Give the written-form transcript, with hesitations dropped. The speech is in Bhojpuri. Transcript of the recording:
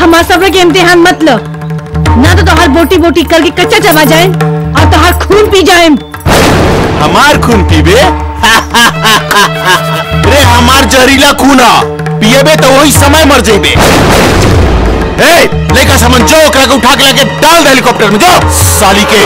हमार सब्र के इम्तिहान मत लो, ना तो तोहार बोटी बोटी करके कच्चा चबा जाए और तोहार खून पी जाए। हमार खून पीबे? रे हमार जहरीला खून पिएबे तो वही समय मर जेबे। लेकर समझ जो ओकरा के उठा के लाके डाल दे हेलीकॉप्टर में, जो साली के।